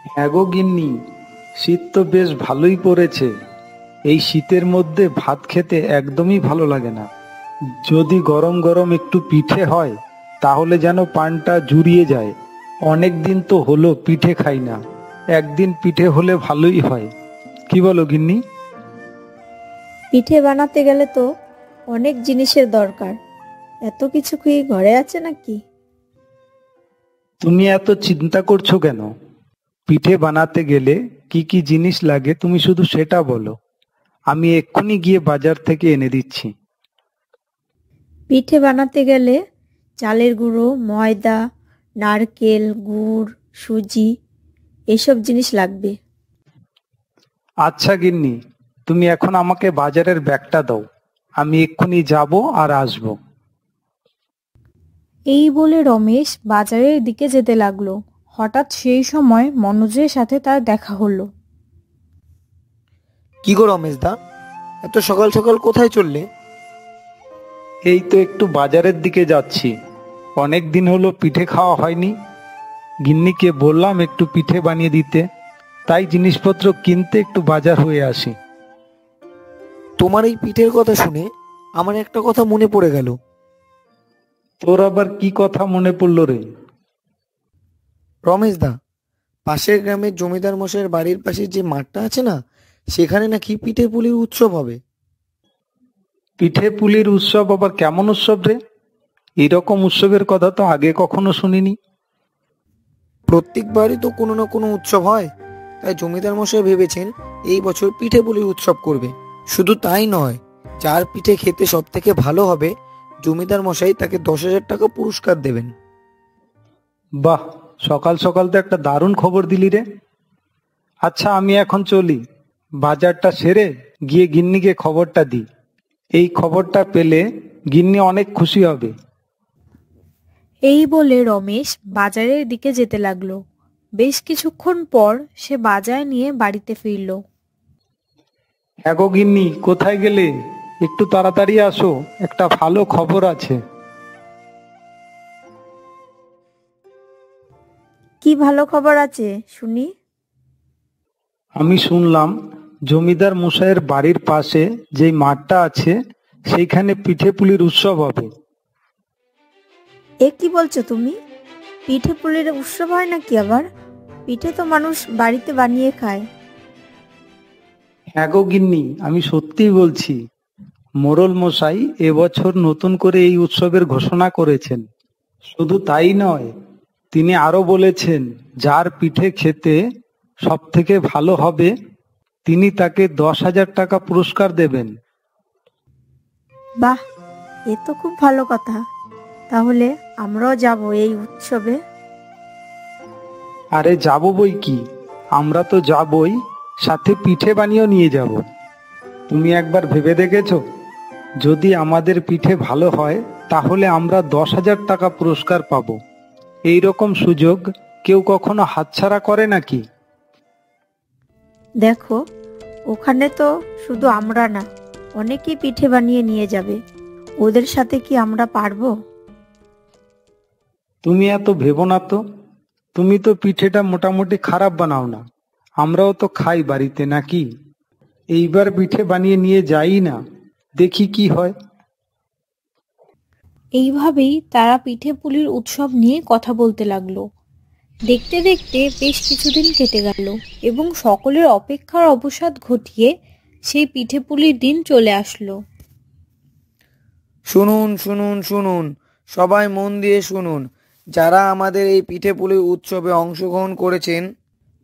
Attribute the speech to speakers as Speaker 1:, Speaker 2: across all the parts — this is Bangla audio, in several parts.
Speaker 1: হ্যাঁ গো গিন্নি, শীত তো বেশ ভালোই পড়েছে। এই শীতের মধ্যে ভাত খেতে একদমই ভালো লাগে না। যদি গরম গরম একটু পিঠে হয় তাহলে যেন পানটা জুড়িয়ে যায়। অনেক দিন তো হলো পিঠে খাই না, একদিন পিঠে হলে ভালোই হয়। কি বলো গিন্নি?
Speaker 2: পিঠে বানাতে গেলে তো অনেক জিনিসের দরকার। এত কিছু কি ঘরে আছে নাকি?
Speaker 1: তুমি এত চিন্তা করছো কেন? পিঠে বানাতে গেলে কি কি জিনিস লাগে তুমি শুধু সেটা বলো, আমি এক্ষুনি গিয়ে বাজার থেকে এনে দিচ্ছি।
Speaker 2: পিঠে বানাতে গেলে চালের গুঁড়ো, ময়দা, নারকেল, গুড়, সুজি এসব জিনিস লাগবে।
Speaker 1: আচ্ছা গিন্নি, তুমি এখন আমাকে বাজারের ব্যাগটা দাও, আমি এক্ষুনি যাব আর আসব।
Speaker 3: এই বলে রমেশ বাজারের দিকে যেতে লাগলো। হঠাৎ সেই সময় মনোজের সাথে তার দেখা হলো।
Speaker 4: কি গো রমেশ দা, এত সকাল সকাল কোথায় চললে?
Speaker 1: এই তো একটু বাজারের দিকে যাচ্ছি, অনেক দিন হলো পিঠে খাওয়া হয়নি। গিন্নিকে বললাম একটু পিঠে বানিয়ে দিতে, তাই জিনিসপত্র কিনতে একটু বাজার হয়ে আসি।
Speaker 4: তোমার এই পিঠের কথা শুনে আমার একটা কথা মনে পড়ে গেল।
Speaker 1: তোর আবার কি কথা মনে পড়লো রে?
Speaker 4: রমেশ দা, পাশের গ্রামের জমিদার মশাইয়ের বাড়ির পাশে যে মাঠটা আছে না, সেখানে নাকি পিঠে পুলির উৎসব হবে।
Speaker 1: পিঠে পুলির উৎসব আবার কেমন উৎসব রে? এরকম উৎসবের কথা তো আগে কখনো শুনিনি।
Speaker 4: প্রত্যেকবারই তো কোনো না কোনো উৎসব হয়, তাই জমিদার মশাই ভেবেছেন এই বছর পিঠে পুলির উৎসব করবে। শুধু তাই নয়, যার পিঠে খেতে সব থেকে ভালো হবে জমিদার মশাই তাকে 10,000 টাকা পুরস্কার দেবেন।
Speaker 1: বাহ, সকাল সকাল তো একটা দারুণ খবর দিলি রে। আচ্ছা আমি এখন চলি, বাজারটা সেরে গিয়ে গিন্নিকে খবরটা দিই। এই খবরটা পেলে গিন্নি অনেক খুশি হবে।
Speaker 3: এই বলে রমেশ বাজারের দিকে যেতে লাগলো। বেশ কিছুক্ষণ পর সে বাজার নিয়ে বাড়িতে ফিরল।
Speaker 1: হ্যাঁ গো গিন্নি, কোথায় গেলে? একটু তাড়াতাড়ি আসো, একটা ভালো খবর আছে।
Speaker 2: কি ভালো খবর আছে শুনি?
Speaker 1: আমি শুনলাম জমিদার মশাইয়ের বাড়ির পাশে যেই মাঠটা আছে সেইখানে পিঠে পুলির উৎসব হবে।
Speaker 2: এ কি বলছো তুমি? পিঠে পুলির উৎসব হয় নাকি আবার? পিঠে তো মানুষ বাড়িতে বানিয়ে খায়।
Speaker 1: হ্যাঁ গো গিন্নি, আমি সত্যিই বলছি। মোড়ল মশাই এবছর নতুন করে এই উৎসবের ঘোষণা করেছেন। শুধু তাই নয়, তিনি আরো বলেছেন যার পিঠে খেতে সব থেকে ভালো হবে তিনি তাকে 10,000 টাকা পুরস্কার দেবেন।
Speaker 2: বাহ, এ তো খুব ভালো কথা। তাহলে আমরাও যাব এই উৎসবে।
Speaker 1: আরে যাবো বই কি, আমরা তো যাবই, সাথে পিঠে বানিয়েও নিয়ে যাব। তুমি একবার ভেবে দেখেছো, যদি আমাদের পিঠে ভালো হয় তাহলে আমরা 10,000 টাকা পুরস্কার পাবো। এই রকম সুযোগ কেউ কখনো হাতছাড়া করে নাকি?
Speaker 2: দেখো, ওখানে তো শুধু আমরা না, অনেকেই পিঠে বানিয়ে নিয়ে যাবে। ওদের সাথে কি আমরা পারবো?
Speaker 1: তুমি এত ভেবো না তো। তুমি তো পিঠেটা মোটামুটি খারাপ বানাও না, আমরাও তো খাই বাড়িতে নাকি। এইবার পিঠে বানিয়ে নিয়ে যাই না, দেখি কি হয়।
Speaker 3: এইভাবেই তারা পিঠে পুলির উৎসব নিয়ে কথা বলতে লাগলো। দেখতে দেখতে বেশ কিছুদিন কেটে গেল এবং সকলের অপেক্ষার অবসাদ ঘটিয়ে সেই পিঠে পুলির দিন চলে আসলো।
Speaker 4: শুনুন শুনুন শুনুন, সবাই মন দিয়ে শুনুন। যারা আমাদের এই পিঠে পুলির উৎসবে অংশগ্রহণ করেছেন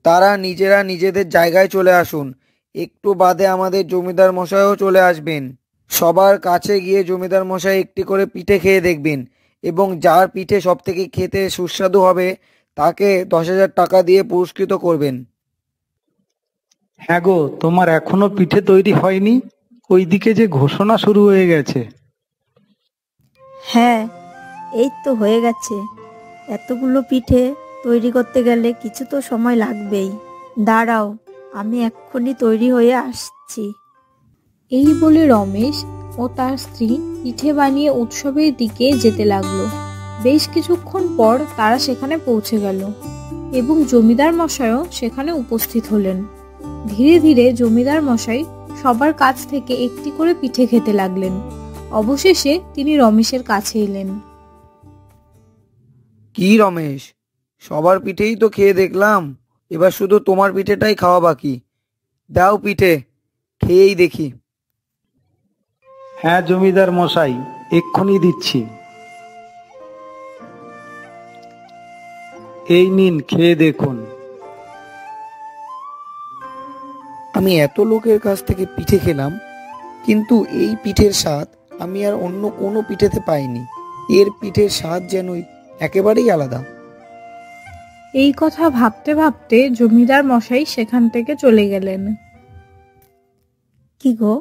Speaker 4: তারা নিজেরা নিজেদের জায়গায় চলে আসুন। একটু বাদে আমাদের জমিদার মশাইও চলে আসবেন। সবার কাছে গিয়ে জমিদার মশাই একটি করে পিঠে খেয়ে দেখবেন এবং যার পিঠে সব থেকে খেতে সুস্বাদু হবে তাকে 10,000 টাকা দিয়ে পুরস্কৃত করবেন।
Speaker 1: হ্যাঁ গো, তোমার এখনো পিঠে তৈরি হয়নি? ওইদিকে যে ঘোষণা শুরু হয়ে গেছে।
Speaker 2: হ্যাঁ, এই তো হয়ে গেছে। এতগুলো পিঠে তৈরি করতে গেলে কিছু তো সময় লাগবেই। দাঁড়াও, আমি এক্ষুনি তৈরি হয়ে আসছি।
Speaker 3: এই বলে রমেশ ও তার স্ত্রী পিঠে বানিয়ে উৎসবের দিকে যেতে লাগলো। বেশ কিছুক্ষণ পর তারা সেখানে পৌঁছে গেল। এবং জমিদার মশাইও সেখানে উপস্থিত হলেন। ধীরে ধীরে জমিদার মশাই সবার কাছ থেকে একটি করে পিঠে খেতে লাগলেন। অবশেষে তিনি রমেশের কাছে এলেন।
Speaker 4: কি রমেশ, সবার পিঠেই তো খেয়ে দেখলাম, এবার শুধু তোমার পিঠেটাই খাওয়া বাকি। দাও পিঠে, খেয়েই দেখি।
Speaker 1: হ্যাঁ জমিদার মশাই, এক্ষুনি দিচ্ছি। এই নিন, খেয়ে দেখুন।
Speaker 4: আমি এত লোকের কাছ থেকে পিঠে খেলাম, কিন্তু এই পিঠের স্বাদ আমি আর অন্য কোনো পিঠেতে পাইনি। এর পিঠের স্বাদ যেন একেবারেই আলাদা।
Speaker 3: এই কথা ভাবতে ভাবতে জমিদার মশাই সেখান থেকে চলে গেলেন।
Speaker 2: কি গো,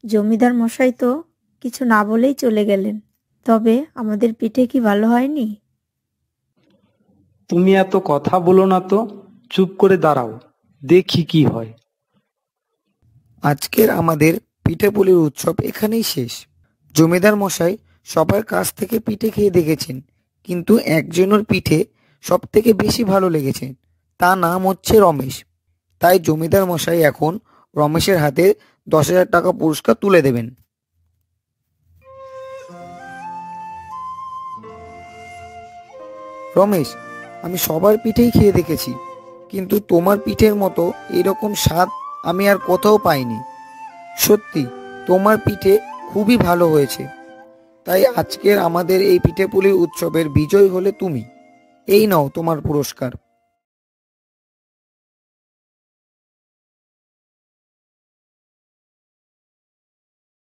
Speaker 2: জমিদার মশাই তো কিছু না বলেই চলে গেলেন। তবে আমাদের পিঠে কি ভালো হয়নি?
Speaker 1: তুমি এত কথা বলো না তো, চুপ করে দাঁড়াও, দেখি কি হয়।
Speaker 4: আজকের আমাদের পিঠে পুলির উৎসব এখানেই শেষ। জমিদার মশাই সবার কাছ থেকে পিঠে খেয়ে দেখেছেন, কিন্তু একজনের পিঠে সব থেকে বেশি ভালো লেগেছে। তার নাম হচ্ছে রমেশ। তাই জমিদার মশাই এখন রমেশের হাতে 10,000 টাকা পুরস্কার তুলে দেবেন। রমেশ, আমি সবার পিঠেই খেয়ে দেখেছি, কিন্তু তোমার পিঠের মতো এরকম স্বাদ আমি আর কোথাও পাইনি। সত্যি তোমার পিঠে খুবই ভালো হয়েছে। তাই আজকের আমাদের এই পিঠেপুলির উৎসবের বিজয় হলে তুমি। এই নাও তোমার পুরস্কার।